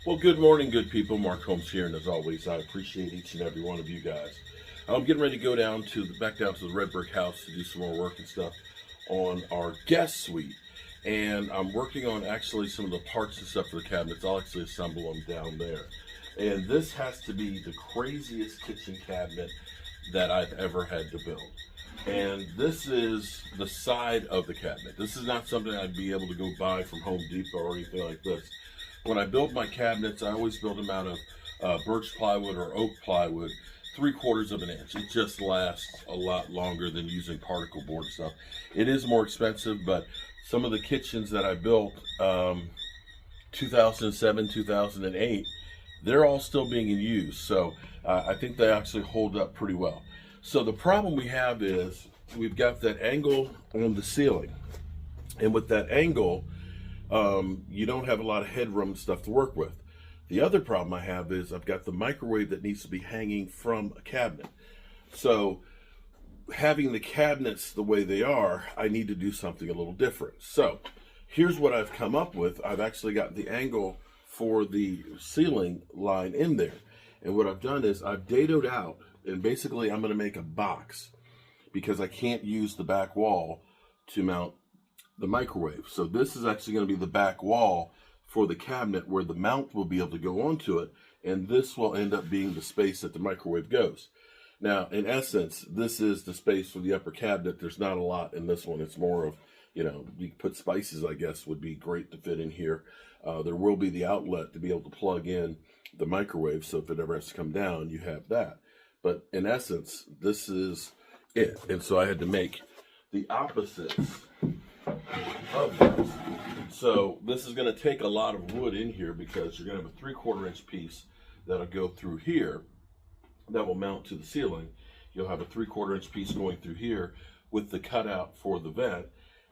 Well, good morning, good people. Mark Holmes here, and as always, I appreciate each and every one of you guys. I'm getting ready to go back down to the red brick house to do some more work and stuff on our guest suite, and I'm working on actually some of the parts and stuff for the cabinets. I'll actually assemble them down there, and this has to be the craziest kitchen cabinet that I've ever had to build. And this is the side of the cabinet. This is not something I'd be able to go buy from Home Depot or anything like this. When I build my cabinets, I always build them out of birch plywood or oak plywood, 3/4 of an inch. It just lasts a lot longer than using particle board stuff. It is more expensive, but some of the kitchens that I built 2007, 2008, they're all still being in use. So I think they actually hold up pretty well. So the problem we have is we've got that angle on the ceiling. And with that angle, you don't have a lot of headroom stuff to work with. The other problem I have is I've got the microwave that needs to be hanging from a cabinet. So having the cabinets the way they are, I need to do something a little different. So here's what I've come up with. I've actually got the angle for the ceiling line in there. And what I've done is I've dadoed out, and basically I'm going to make a box because I can't use the back wall to mount the microwave. So this is actually going to be the back wall for the cabinet where the mount will be able to go onto it, and this will end up being the space that the microwave goes. Now, in essence, this is the space for the upper cabinet. There's not a lot in this one. It's more of, you can put spices, I guess, would be great to fit in here. There will be the outlet to be able to plug in the microwave, so if it ever has to come down, you have that. But in essence, this is it. And so I had to make the opposites of this. So this is going to take a lot of wood in here because you're going to have a 3/4 inch piece that'll go through here that will mount to the ceiling. You'll have a 3/4 inch piece going through here with the cutout for the vent,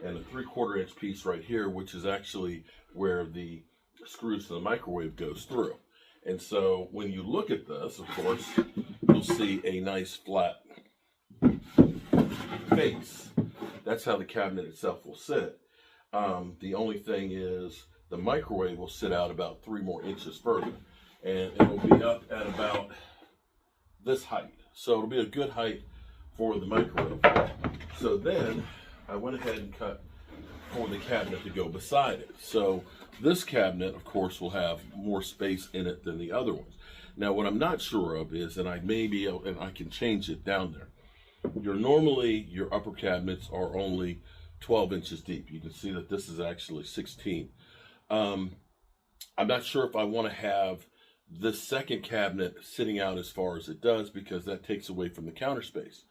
and a 3/4 inch piece right here, which is actually where the screws to the microwave goes through. And so when you look at this, of course, you'll see a nice flat face. That's how the cabinet itself will sit. The only thing is the microwave will sit out about 3 more inches further, and it'll be up at about this height. So it'll be a good height for the microwave. So then I went ahead and cut for the cabinet to go beside it. So this cabinet, of course, will have more space in it than the other ones. Now, what I'm not sure of is, and I may be able, and I can change it down there. Your upper cabinets are only 12 inches deep. You can see that this is actually 16. I'm not sure if I want to have this second cabinet sitting out as far as it does because that takes away from the counter space.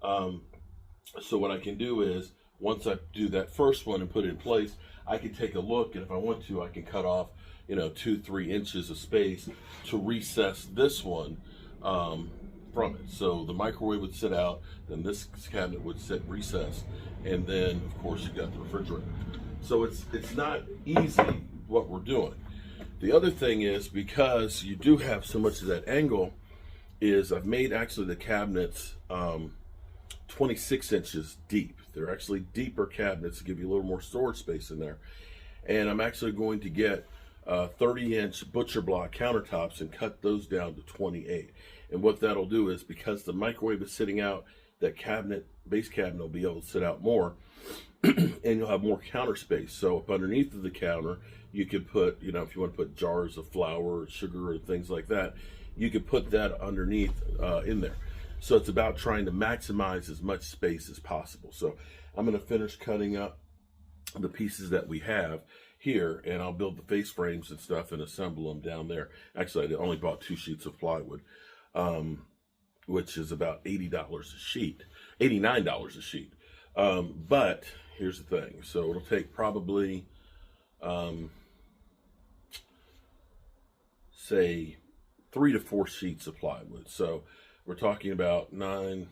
So what I can do is, once I do that first one and put it in place, I can take a look, and if I want to, I can cut off, 2-3 inches of space to recess this one from it. So the microwave would sit out, then this cabinet would sit recessed, and then of course you got the refrigerator. So it's not easy what we're doing. The other thing is, because you do have so much of that angle, is I've made actually the cabinets 26 inches deep. They're actually deeper cabinets to give you a little more storage space in there. And I'm actually going to get 30-inch butcher block countertops and cut those down to 28. And what that'll do is, because the microwave is sitting out, that base cabinet will be able to sit out more, and you'll have more counter space. So up underneath of the counter, you could put, if you want to put jars of flour or sugar or things like that, you could put that underneath in there. So it's about trying to maximize as much space as possible. So I'm going to finish cutting up the pieces that we have here, and I'll build the face frames and stuff and assemble them down there. Actually, I only bought 2 sheets of plywood, which is about $80 a sheet, $89 a sheet. But here's the thing. So it'll take probably, say, 3 to 4 sheets of plywood. So we're talking about 9.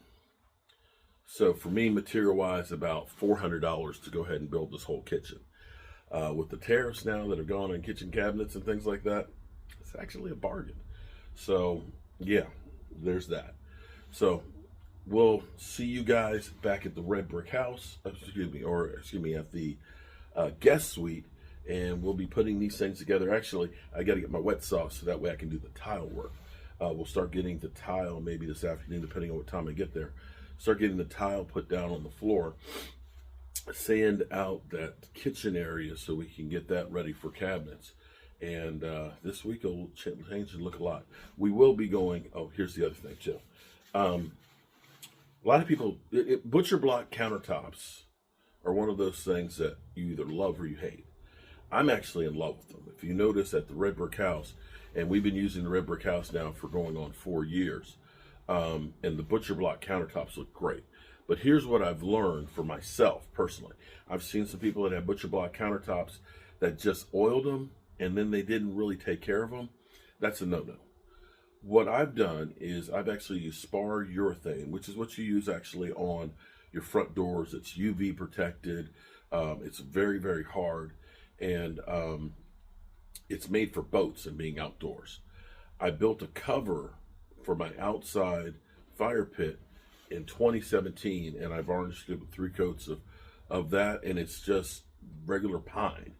So for me, material-wise, about $400 to go ahead and build this whole kitchen. With the tariffs now that have gone on kitchen cabinets and things like that, it's actually a bargain. So yeah, there's that. So we'll see you guys back at the red brick house, at the guest suite and we'll be putting these things together. Actually, I got to get my wet saw so that way I can do the tile work. We'll start getting the tile maybe this afternoon, depending on what time I get there. Start getting the tile put down on the floor, sand out that kitchen area so we can get that ready for cabinets. And this week will change and look a lot. We will be going, oh, here's the other thing too. A lot of people, butcher block countertops are one of those things that you either love or you hate. I'm actually in love with them. If you notice at the Red Brick House, and we've been using the Red Brick House now for going on 4 years, and the butcher block countertops look great. But here's what I've learned for myself personally. I've seen some people that have butcher block countertops that just oiled them and then they didn't really take care of them. That's a no-no. What I've done is I've actually used spar urethane, which is what you use actually on your front doors. It's UV protected. It's very, very hard. And it's made for boats and being outdoors. I built a cover for my outside fire pit in 2017, and I varnished it with 3 coats of that, and it's just regular pine.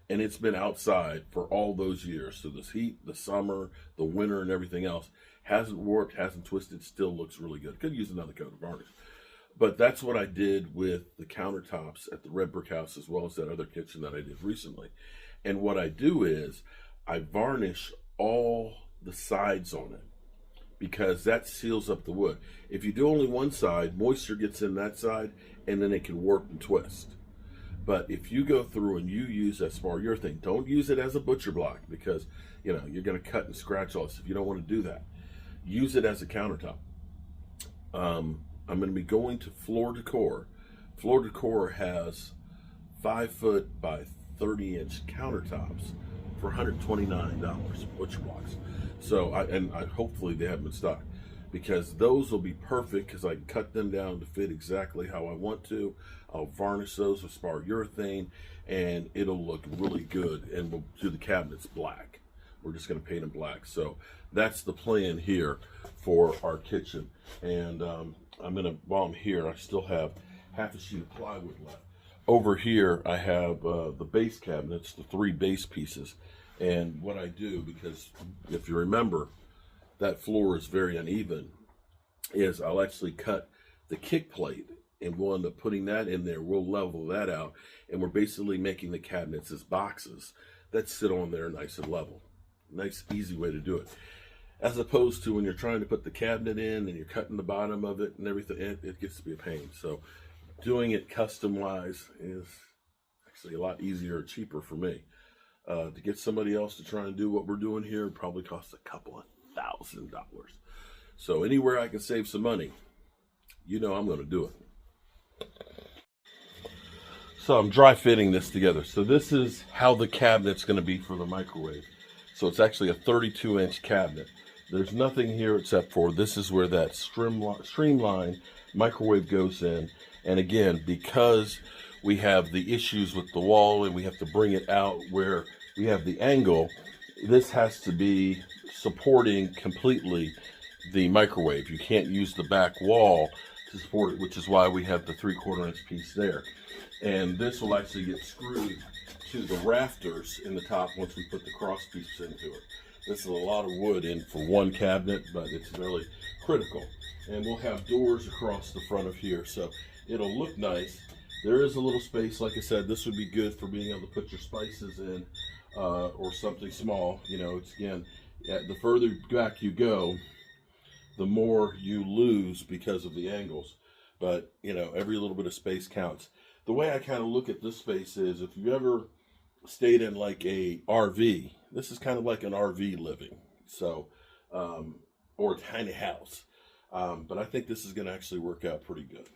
And it's been outside for all those years. So this heat, the summer, the winter, and everything else hasn't warped, hasn't twisted, still looks really good. Could use another coat of varnish. But that's what I did with the countertops at the Red Brick House, as well as that other kitchen that I did recently. And what I do is I varnish all the sides on it, because that seals up the wood. If you do only one side, moisture gets in that side, and then it can warp and twist. But if you go through and you use that spar urethane, don't use it as a butcher block, because you're going to cut and scratch all this if you don't want to do that. Use it as a countertop. I'm going to be going to Floor Decor. Floor Decor has 5-foot by 30-inch countertops for $129 butcher blocks. So hopefully they have them in stock, because those will be perfect, because I can cut them down to fit exactly how I want to. I'll varnish those with spar urethane, and it'll look really good. And we'll do the cabinets black. We're just going to paint them black. So that's the plan here for our kitchen. And while I'm here, I still have half a sheet of plywood left. Over here, I have the base cabinets, the 3 base pieces. And what I do, because if you remember, that floor is very uneven, is I'll actually cut the kick plate, and we'll end up putting that in there. We'll level that out, and we're basically making the cabinets as boxes that sit on there nice and level. Nice, easy way to do it. As opposed to when you're trying to put the cabinet in and you're cutting the bottom of it and everything, it gets to be a pain. So doing it custom-wise is actually a lot easier and cheaper for me. To get somebody else to try and do what we're doing here probably costs a couple of $1,000. So anywhere I can save some money, I'm going to do it. So I'm dry fitting this together. So this is how the cabinet's going to be for the microwave. So it's actually a 32-inch cabinet. There's nothing here except for this is where that streamline microwave goes in. And again, because we have the issues with the wall and we have to bring it out where we have the angle, this has to be supporting completely the microwave. You can't use the back wall to support it, which is why we have the 3/4 inch piece there. And this will actually get screwed to the rafters in the top once we put the cross pieces into it. This is a lot of wood in for one cabinet, but it's really critical. And we'll have doors across the front of here, so it'll look nice. There is a little space, like I said, this would be good for being able to put your spices in, or something small. It's again, the further back you go, the more you lose because of the angles. But, every little bit of space counts. The way I kind of look at this space is, if you ever stayed in like a RV, this is kind of like an RV living. So, or a tiny house. But I think this is going to actually work out pretty good.